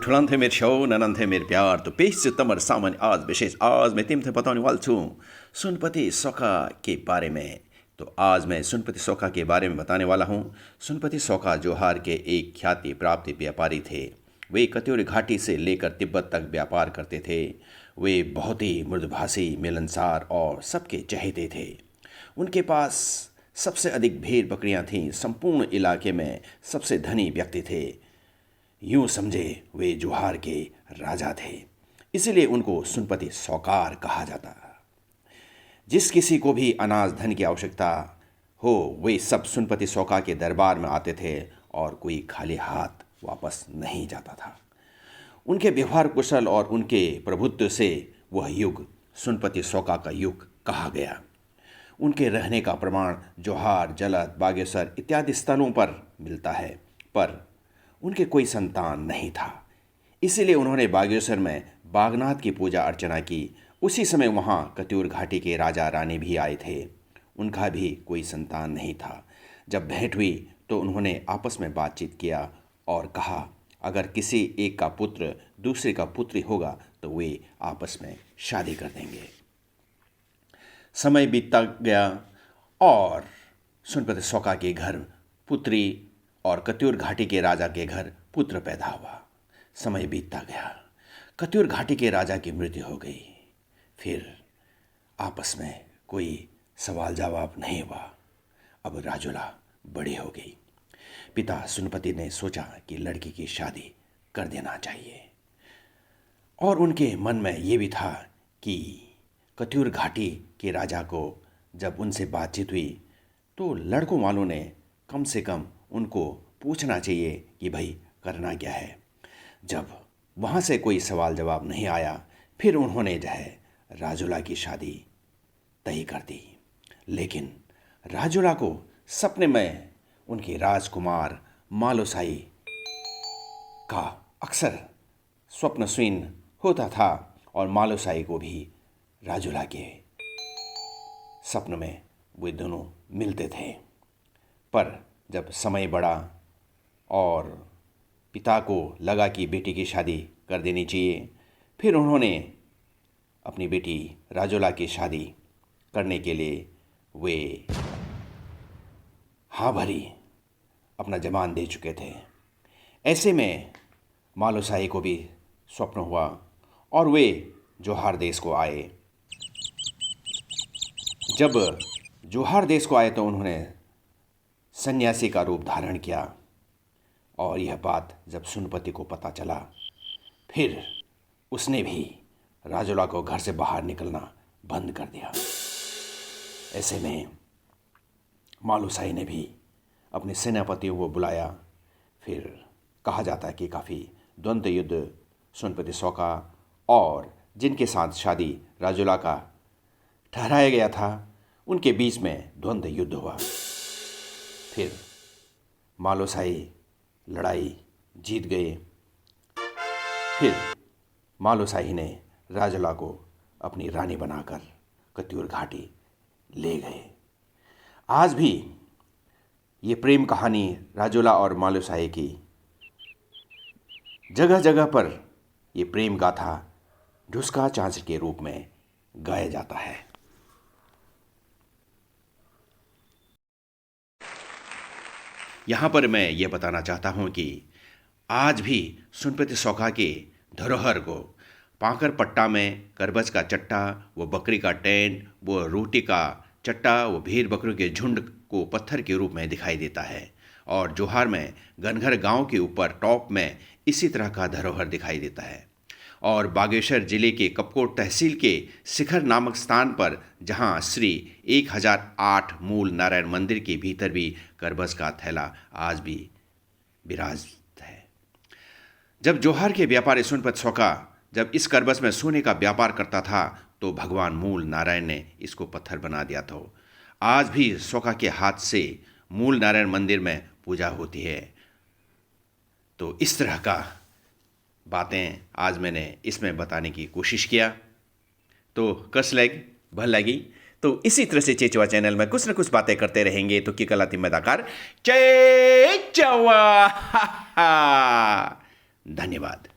ठुलान थे मेरे शो ननन थे मेरे प्यार तो पेश से तमर सामान्य आज विशेष आज मैं थे बताने वाला छूँ सुनपति सौखा के बारे में। तो आज मैं सुनपति सौखा के बारे में बताने वाला हूँ। सुनपति सौखा जोहार के एक ख्याति प्राप्त व्यापारी थे। वे कत्यूरी घाटी से लेकर तिब्बत तक व्यापार करते थे। वे बहुत ही मृदुभाषी, मिलनसार और सबके चहेते थे। उनके पास सबसे अधिक भेड़ बकरियां थीं। संपूर्ण इलाके में सबसे धनी व्यक्ति थे। यूं समझे वे जोहार के राजा थे, इसलिए उनको सुनपति सौकार कहा जाता। जिस किसी को भी अनाज धन की आवश्यकता हो वे सब सुनपति सौका के दरबार में आते थे और कोई खाली हाथ वापस नहीं जाता था। उनके व्यवहार कुशल और उनके प्रभुत्व से वह युग सुनपति सौका का युग कहा गया। उनके रहने का प्रमाण जोहार, जलद, बागेश्वर इत्यादि स्थलों पर मिलता है, पर उनके कोई संतान नहीं था। इसीलिए उन्होंने बागेश्वर में बागनाथ की पूजा अर्चना की। उसी समय वहाँ कत्यूर घाटी के राजा रानी भी आए थे। उनका भी कोई संतान नहीं था। जब भेंट हुई तो उन्होंने आपस में बातचीत किया और कहा अगर किसी एक का पुत्र दूसरे का पुत्री होगा तो वे आपस में शादी कर देंगे। समय बीतता गया और सुनपति सौका के घर पुत्री और कत्यूर घाटी के राजा के घर पुत्र पैदा हुआ। समय बीतता गया, कत्यूर घाटी के राजा की मृत्यु हो गई। फिर आपस में कोई सवाल जवाब नहीं हुआ। अब राजुला बड़ी हो गई। पिता सुनपति ने सोचा कि लड़की की शादी कर देना चाहिए और उनके मन में ये भी था कि कत्यूर घाटी के राजा को जब उनसे बातचीत हुई तो लड़कों वालों ने कम से कम उनको पूछना चाहिए कि भाई करना क्या है। जब वहाँ से कोई सवाल जवाब नहीं आया फिर उन्होंने जो है राजुला की शादी तय कर दी। लेकिन राजुला को सपने में उनके राजकुमार मालुसाई का अक्सर स्वप्न सुईन होता था और मालुसाई को भी राजुला के सपन में वे दोनों मिलते थे। पर जब समय बढ़ा और पिता को लगा कि बेटी की शादी कर देनी चाहिए, फिर उन्होंने अपनी बेटी राजुला की शादी करने के लिए वे हाँ भरी अपना जमान दे चुके थे। ऐसे में मालुसाई को भी स्वप्न हुआ और वे जोहार देश को आए। जब जोहार देश को आए तो उन्होंने सन्यासी का रूप धारण किया और यह बात जब सुनपति को पता चला फिर उसने भी राजुला को घर से बाहर निकलना बंद कर दिया। ऐसे में मालुसाई ने भी अपने सेनापतियों को बुलाया। फिर कहा जाता है कि काफ़ी द्वंद्व युद्ध सुनपति सौका और जिनके साथ शादी राजुला का ठहराया गया था उनके बीच में द्वंद्व युद्ध हुआ। फिर मालुसाई लड़ाई जीत गए। फिर मालुसाई ने राजुला को अपनी रानी बनाकर कत्यूर घाटी ले गए। आज भी ये प्रेम कहानी राजुला और मालुसाई की जगह जगह पर ये प्रेम गाथा ढुसका चांच के रूप में गाया जाता है। यहाँ पर मैं ये बताना चाहता हूँ कि आज भी सुनपति सौखा के धरोहर को पाकर पट्टा में करबज का चट्टा, वो बकरी का टेंट, वो रोटी का चट्टा, वो भेड़ बकरियों के झुंड को पत्थर के रूप में दिखाई देता है। और जोहार में घनघर गांव के ऊपर टॉप में इसी तरह का धरोहर दिखाई देता है। और बागेश्वर जिले के कपकोट तहसील के शिखर नामक स्थान पर जहां श्री 1008 मूल नारायण मंदिर के भीतर भी करबस का थैला आज भी विराजित है। जब जोहार के व्यापारी सुनपति सौका जब इस करबस में सोने का व्यापार करता था तो भगवान मूल नारायण ने इसको पत्थर बना दिया था। आज भी सौका के हाथ से मूल नारायण मंदिर में पूजा होती है। तो इस तरह का बातें आज मैंने इसमें बताने की कोशिश किया। तो कस लगी भल लगी तो इसी तरह से चेचवा चैनल में कुछ न कुछ बातें करते रहेंगे। तो की कलाती मदाकार चेचवा धन्यवाद।